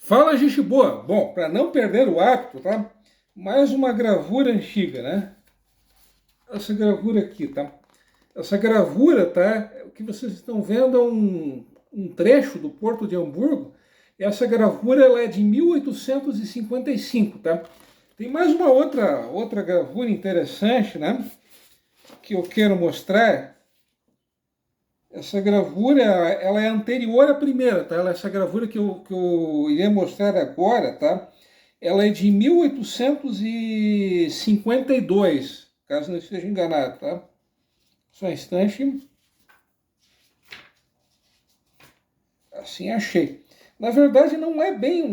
Fala, gente boa! Bom, para não perder o hábito, tá? Mais uma gravura antiga, né? Essa gravura aqui, tá? Essa gravura, tá? O que vocês estão vendo é um trecho do Porto de Hamburgo. E essa gravura ela é de 1855, tá? Tem mais uma outra gravura interessante, né? Que eu quero mostrar. Essa gravura, ela é anterior à primeira, tá? Essa gravura que eu irei mostrar agora, tá? Ela é de 1852, caso não esteja enganado, tá? Só um instante. Assim achei. Na verdade, não é bem,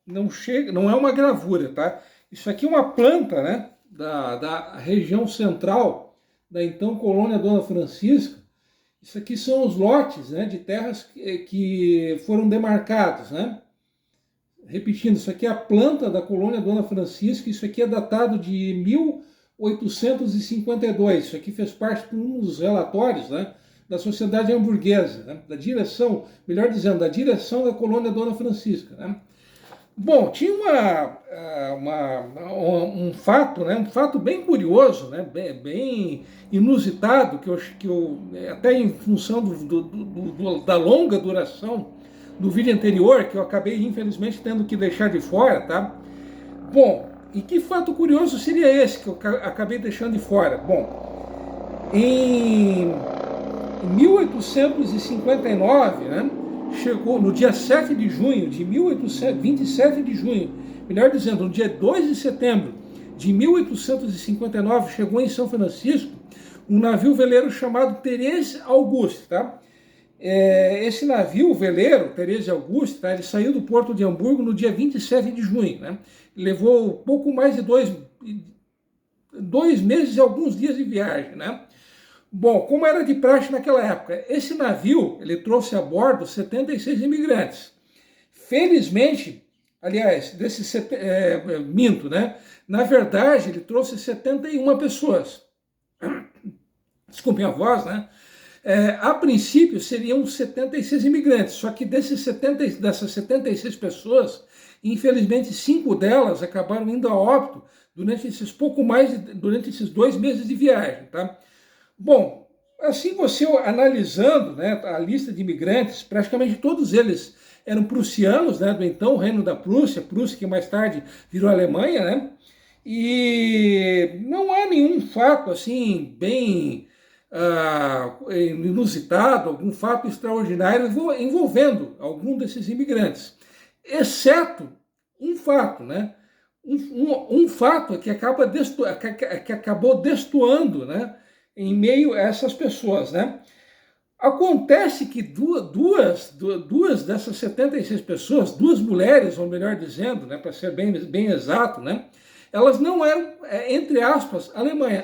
não chega, não é uma gravura, tá? Isso aqui é uma planta, né? Da região central da então colônia Dona Francisca. Isso aqui são os lotes, né, de terras que foram demarcados, né? Repetindo, isso aqui é a planta da colônia Dona Francisca, isso aqui é datado de 1852, isso aqui fez parte de um dos relatórios, né, da Sociedade Hamburguesa, né, da direção, melhor dizendo, da direção da colônia Dona Francisca, né? Bom, tinha um fato, né, um fato bem curioso, né, bem inusitado, que eu até em função da longa duração do vídeo anterior, que eu acabei infelizmente tendo que deixar de fora, tá? Bom, e que fato curioso seria esse que eu acabei deixando de fora? Bom, em 1859, né? Chegou no dia 7 de junho de 27 de junho, melhor dizendo, no dia 2 de setembro de 1859, chegou em São Francisco um navio veleiro chamado Therese Auguste, tá? Esse navio veleiro, Therese Auguste, tá? Ele saiu do porto de Hamburgo no dia 27 de junho, né? Levou pouco mais de dois meses e alguns dias de viagem, né? Bom, como era de praxe naquela época, esse navio, ele trouxe a bordo 76 imigrantes. Felizmente, aliás, minto, né? Na verdade, ele trouxe 71 pessoas. Desculpem a voz, né? A princípio seriam 76 imigrantes, só que dessas 76 pessoas, infelizmente 5 delas acabaram indo a óbito durante esses 2 meses de viagem, tá? Bom, assim você analisando, né, a lista de imigrantes, praticamente todos eles eram prussianos, né, do então Reino da Prússia, Prússia que mais tarde virou Alemanha, né? E não há nenhum fato assim bem inusitado, algum fato extraordinário envolvendo algum desses imigrantes, exceto um fato, né? Um fato que acabou destoando, né, em meio a essas pessoas, né? Acontece que duas dessas 76 pessoas, duas mulheres, ou melhor dizendo, né, para ser bem exato, né, elas não eram, entre aspas,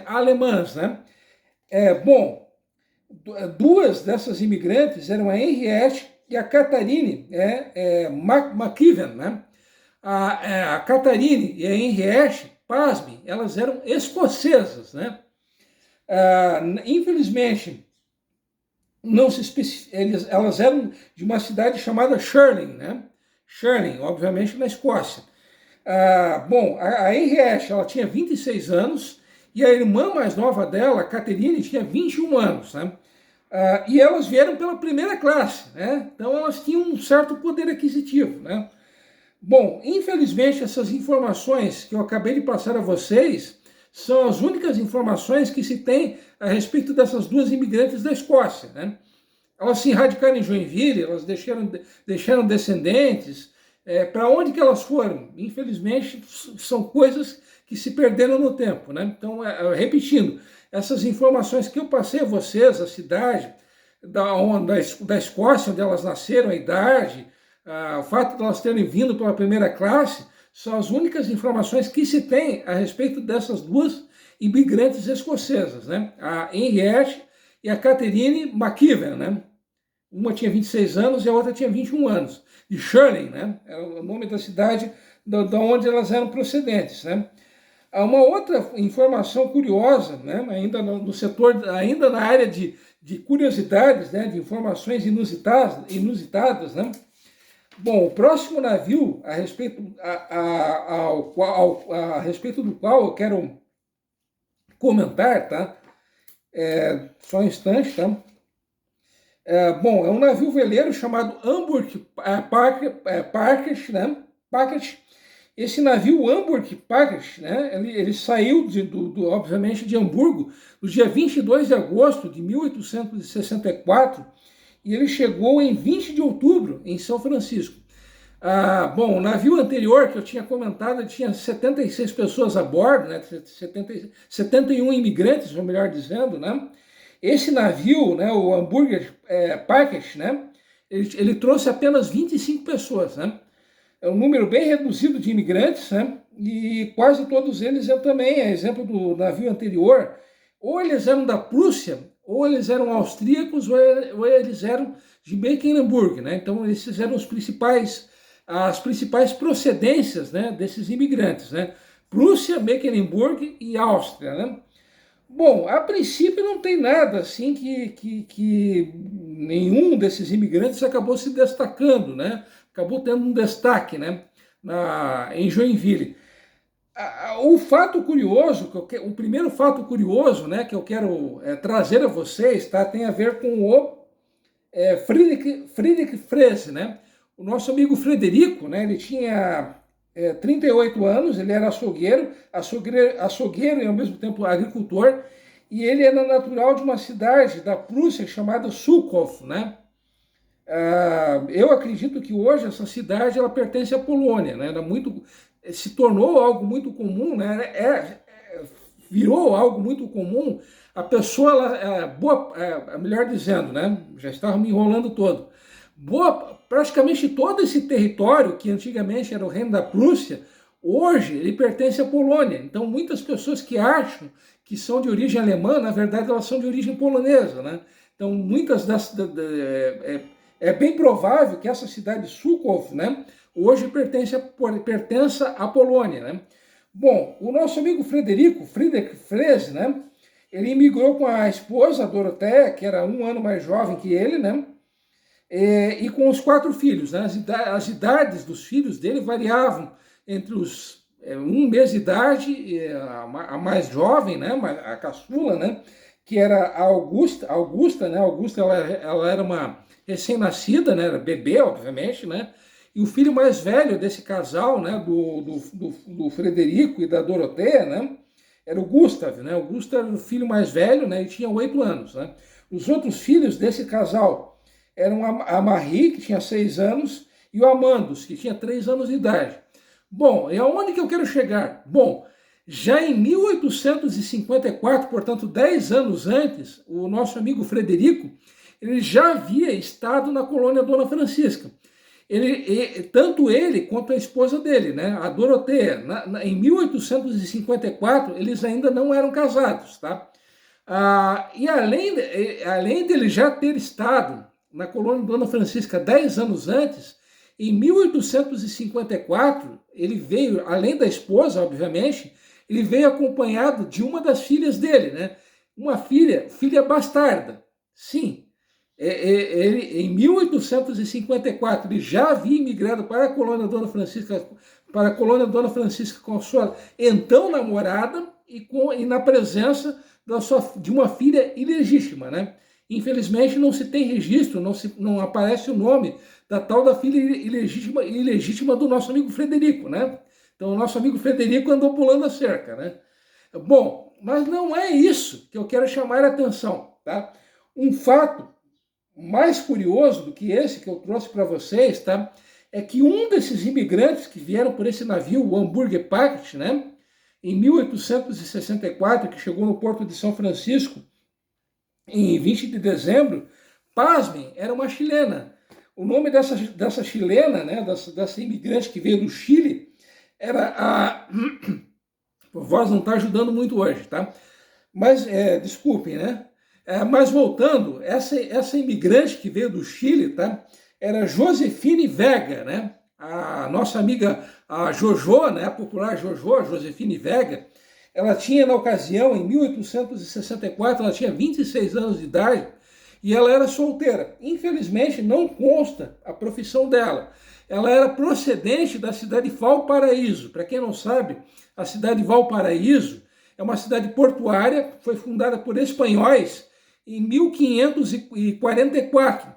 alemãs, né? Bom, duas dessas imigrantes eram a Henriette e a Catharine McKeven, né? A Catharine e a Henriette, pasmem, elas eram escocesas, né? Infelizmente, não se elas eram de uma cidade chamada Stirling, né? Stirling, obviamente, na Escócia. Bom, a Henriette, ela tinha 26 anos e a irmã mais nova dela, a Catherine, tinha 21 anos, né? E elas vieram pela primeira classe, né? Então elas tinham um certo poder aquisitivo, né? Bom, infelizmente essas informações que eu acabei de passar a vocês são as únicas informações que se tem a respeito dessas duas imigrantes da Escócia, né? Elas se radicaram em Joinville, elas deixaram descendentes. Para onde que elas foram? Infelizmente, são coisas que se perderam no tempo, né? Então, repetindo, essas informações que eu passei a vocês, a cidade da Escócia, onde elas nasceram, a idade, o fato de elas terem vindo pela primeira classe, são as únicas informações que se tem a respeito dessas duas imigrantes escocesas, né? A Henriette e a Catherine McKeven, né? Uma tinha 26 anos e a outra tinha 21 anos. De Stirling, né? Era o nome da cidade da onde elas eram procedentes, né? Há uma outra informação curiosa, né? Ainda no setor, ainda na área de curiosidades, né? De informações inusitadas, né? Bom, o próximo navio a respeito do qual eu quero comentar, tá? Só um instante, tá? Bom, é um navio veleiro chamado Hamburg Packet, né? Packet. Esse navio Hamburg Packet, né? Ele saiu, obviamente, de Hamburgo no dia 22 de agosto de 1864 e ele chegou em 20 de outubro em São Francisco. Bom, o navio anterior que eu tinha comentado tinha 76 pessoas a bordo, né? 71 imigrantes, ou melhor dizendo, né? Esse navio, né, o Hamburger Packet, né? Ele trouxe apenas 25 pessoas, né? É um número bem reduzido de imigrantes, né? E quase todos eles também, a exemplo do navio anterior, ou eles eram da Prússia, ou eles eram austríacos, ou eles eram de Mecklenburg, né? Então, esses eram as principais procedências, né, desses imigrantes, né? Prússia, Mecklenburg e Áustria, né? Bom, a princípio não tem nada assim que nenhum desses imigrantes acabou se destacando, né? Acabou tendo um destaque, né? Em Joinville. O fato curioso, o primeiro fato curioso, né, que eu quero trazer a vocês, tá? Tem a ver com o Friedrich Frese, né? O nosso amigo Frederico, né? Ele tinha 38 anos, ele era açougueiro e ao mesmo tempo agricultor, e ele era natural de uma cidade da Prússia chamada Sułków, né? Eu acredito que hoje essa cidade ela pertence à Polônia, né? Se tornou algo muito comum, né? Virou algo muito comum. A pessoa, melhor dizendo, né? Já estava me enrolando todo. Praticamente todo esse território, que antigamente era o Reino da Prússia, hoje ele pertence à Polônia. Então, muitas pessoas que acham que são de origem alemã, na verdade, elas são de origem polonesa, né? Então, muitas é bem provável que essa cidade Sułków, né, hoje pertença à Polônia, né? Bom, o nosso amigo Friedrich Frese, né, ele imigrou com a esposa, Doroteia, que era um ano mais jovem que ele, né? E com os 4 filhos, né? As idades dos filhos dele variavam entre os 1 mês de idade, a mais jovem, né? A caçula, né? Que era a Augusta, né? Augusta ela era uma recém-nascida, né? Era bebê, obviamente, né? E o filho mais velho desse casal, né? Do Frederico e da Doroteia, né? Era o Gustav, né? O Gustav era o filho mais velho, né? E tinha 8 anos, né? Os outros filhos desse casal eram a Marie, que tinha 6 anos, e o Amandos, que tinha 3 anos de idade. Bom, e aonde que eu quero chegar? Bom, já em 1854, portanto 10 anos antes, o nosso amigo Frederico, ele já havia estado na colônia Dona Francisca. Tanto ele quanto a esposa dele, né, a Doroteia, em 1854, eles ainda não eram casados, tá? E além dele já ter estado na colônia Dona Francisca 10 anos antes, em 1854, ele veio, além da esposa, obviamente, ele veio acompanhado de uma das filhas dele, né? Uma filha bastarda. Sim, em 1854, ele já havia imigrado para a colônia Dona Francisca, com a sua então namorada e na presença de uma filha ilegítima, né? Infelizmente não se tem registro, não aparece o nome da tal da filha ilegítima do nosso amigo Frederico, né? Então o nosso amigo Frederico andou pulando a cerca, né? Bom, mas não é isso que eu quero chamar a atenção, tá? Um fato mais curioso do que esse que eu trouxe para vocês, tá? É que um desses imigrantes que vieram por esse navio, o Hamburger Packet, né? Em 1864, que chegou no porto de São Francisco, em 20 de dezembro, pasmem, era uma chilena. O nome dessa chilena, né, dessa imigrante que veio do Chile, era a voz não está ajudando muito hoje, tá? Mas, desculpem, né? Mas voltando, essa imigrante que veio do Chile, tá? Era Josefine Vega, né? A nossa amiga, a Jojo, né? A popular Jojo, Josefine Vega, ela tinha, na ocasião, em 1864, ela tinha 26 anos de idade e ela era solteira. Infelizmente, não consta a profissão dela. ela era procedente da cidade de Valparaíso. Para quem não sabe, a cidade de Valparaíso é uma cidade portuária, foi fundada por espanhóis em 1544.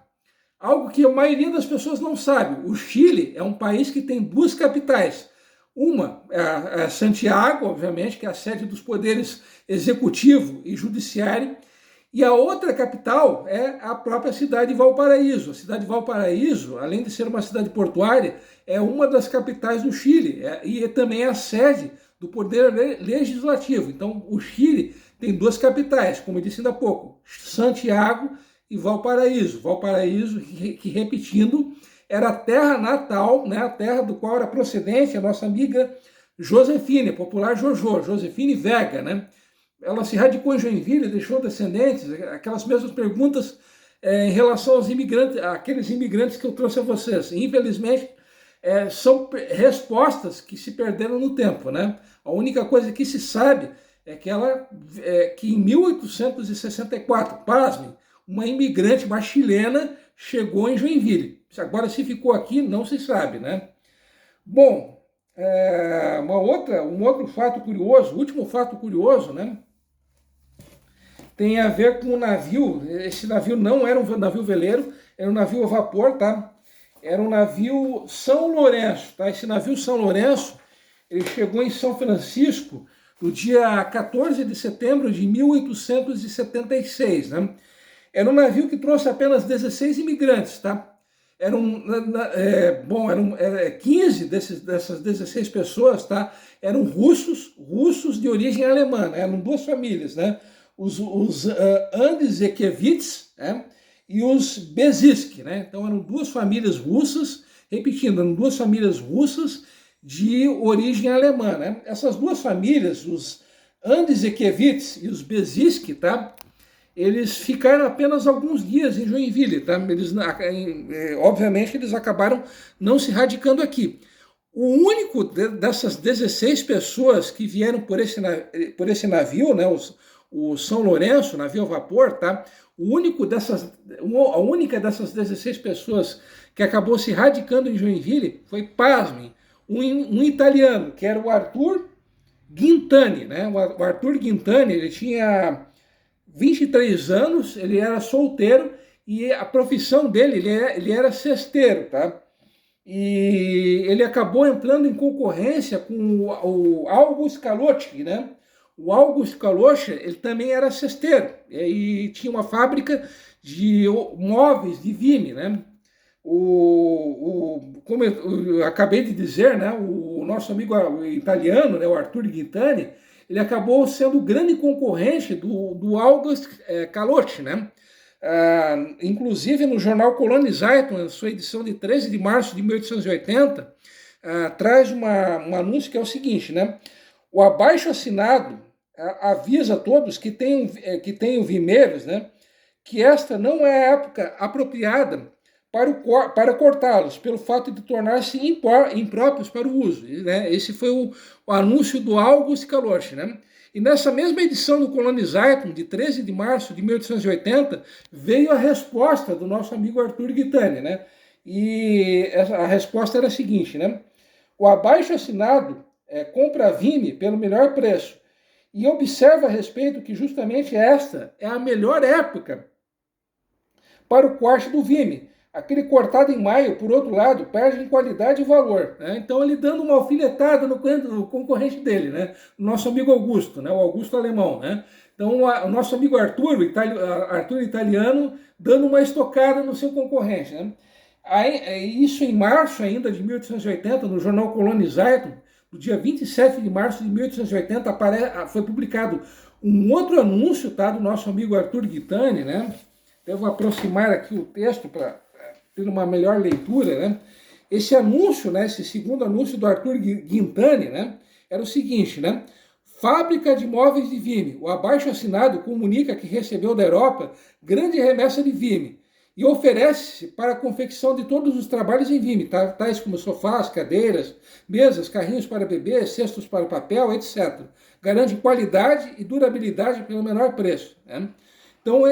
Algo que a maioria das pessoas não sabe. O Chile é um país que tem duas capitais. Uma é Santiago, obviamente, que é a sede dos poderes executivo e judiciário, e a outra capital é a própria cidade de Valparaíso. A cidade de Valparaíso, além de ser uma cidade portuária, é uma das capitais do Chile e também é a sede do poder legislativo. Então, o Chile tem duas capitais, como eu disse ainda há pouco, Santiago e Valparaíso. Valparaíso, que repetindo, era a terra natal, né, a terra do qual era procedente a nossa amiga Josefine, popular Jojo, Josefine Vega, né? Ela se radicou em Joinville, deixou descendentes, aquelas mesmas perguntas em relação aos imigrantes, aqueles imigrantes que eu trouxe a vocês. Infelizmente, são respostas que se perderam no tempo, né? A única coisa que se sabe é que em 1864, pasmem, uma imigrante, uma chilena, chegou em Joinville. Agora, se ficou aqui, não se sabe, né? Bom, um outro fato curioso, o último fato curioso, né? Tem a ver com o navio. Esse navio não era um navio veleiro, era um navio a vapor, tá? Era um navio São Lourenço, tá? Esse navio São Lourenço, ele chegou em São Francisco no dia 14 de setembro de 1876, né? Era um navio que trouxe apenas 16 imigrantes, tá? 15 dessas 16 pessoas, tá? Eram russos de origem alemã, né? Eram duas famílias, né? Os Andrzejewicz, né? E os Bezisk, né? Então eram duas famílias russas, repetindo, eram duas famílias russas de origem alemã, né? Essas duas famílias, os Andrzejewicz e os Bezisk, tá? Eles ficaram apenas alguns dias em Joinville, tá? Obviamente eles acabaram não se radicando aqui. O único dessas 16 pessoas que vieram por esse navio, né? O São Lourenço, navio a vapor, tá? A única dessas 16 pessoas que acabou se radicando em Joinville foi, pasmem, um italiano, que era o Arthur Guintani, né? O Arthur Guintani, ele tinha 23 anos, ele era solteiro e a profissão dele, ele era cesteiro, tá? E ele acabou entrando em concorrência com o August Kalotsky, né? O August Kalotsky, ele também era cesteiro e tinha uma fábrica de móveis de Vimy, né? Como eu acabei de dizer, né? O nosso amigo italiano, né? O Arthur Guintani, ele acabou sendo o grande concorrente do August Kalotsky, né? Inclusive no jornal Colonie Zeitung, sua edição de 13 de março de 1880, traz um anúncio que é o seguinte, né? O abaixo-assinado avisa a todos que tenham vimeiros, né, que esta não é a época apropriada para cortá-los, pelo fato de tornar-se impróprios para o uso. Né? Esse foi o anúncio do August Kalotsky, né? E nessa mesma edição do Colonie Zeitung, de 13 de março de 1880, veio a resposta do nosso amigo Arthur Guintani, né? E a resposta era a seguinte, né? O abaixo-assinado compra a Vimy pelo melhor preço e observa a respeito que justamente esta é a melhor época para o corte do Vimy. Aquele cortado em maio, por outro lado, perde em qualidade e valor. Né? Então ele dando uma alfinetada no concorrente dele, né? O nosso amigo Augusto, né? O Augusto alemão. Né? Então o nosso amigo Arthur italiano, dando uma estocada no seu concorrente. Né? Isso em março ainda de 1880, no jornal Colonie Zeitung, no dia 27 de março de 1880, foi publicado um outro anúncio, tá, do nosso amigo Arthur Guintani, né? Eu vou aproximar aqui o texto para ter uma melhor leitura, né? Esse anúncio, né, esse segundo anúncio do Arthur Guintani, né, era o seguinte, né? Fábrica de móveis de Vimy. O abaixo-assinado comunica que recebeu da Europa grande remessa de Vimy e oferece-se para a confecção de todos os trabalhos em Vimy, tais como sofás, cadeiras, mesas, carrinhos para bebê, cestos para papel, etc. Garante qualidade e durabilidade pelo menor preço. Né? Então,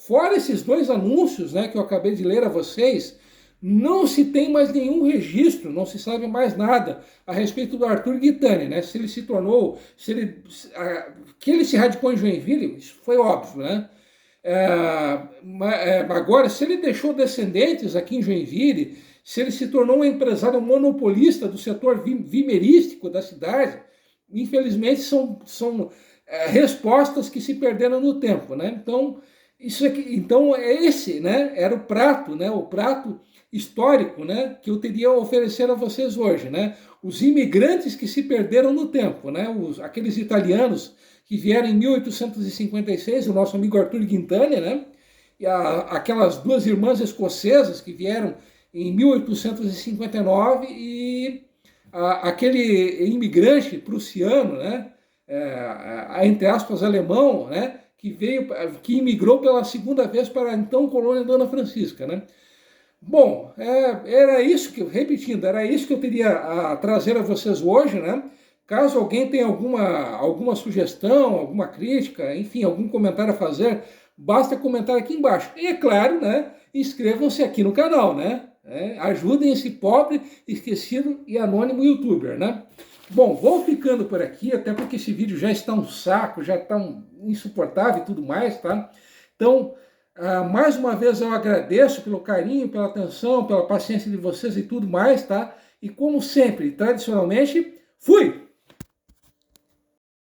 fora esses dois anúncios, né, que eu acabei de ler a vocês, não se tem mais nenhum registro, não se sabe mais nada a respeito do Arthur Guitani, né? Se ele se tornou, que ele se radicou em Joinville, isso foi óbvio, né? Agora, se ele deixou descendentes aqui em Joinville, se ele se tornou um empresário monopolista do setor vimerístico da cidade, infelizmente são respostas que se perderam no tempo, né? Então, então esse, né, era o prato, né? O prato histórico, né, que eu teria a oferecer a vocês hoje, né? Os imigrantes que se perderam no tempo, né? Aqueles italianos que vieram em 1856, o nosso amigo Arthur Guitani, né? E aquelas duas irmãs escocesas que vieram em 1859 e aquele imigrante prussiano, né? Entre aspas, alemão, né? Que imigrou pela segunda vez para a então colônia Dona Francisca, né? Bom, era isso repetindo, era isso que eu teria a trazer a vocês hoje, né? Caso alguém tenha alguma sugestão, alguma crítica, enfim, algum comentário a fazer, basta comentar aqui embaixo. E é claro, né? Inscrevam-se aqui no canal, né? Ajudem esse pobre, esquecido e anônimo youtuber, né? Bom, vou ficando por aqui, até porque esse vídeo já está um saco, já está insuportável e tudo mais, tá? Então, mais uma vez eu agradeço pelo carinho, pela atenção, pela paciência de vocês e tudo mais, tá? E como sempre, tradicionalmente, fui!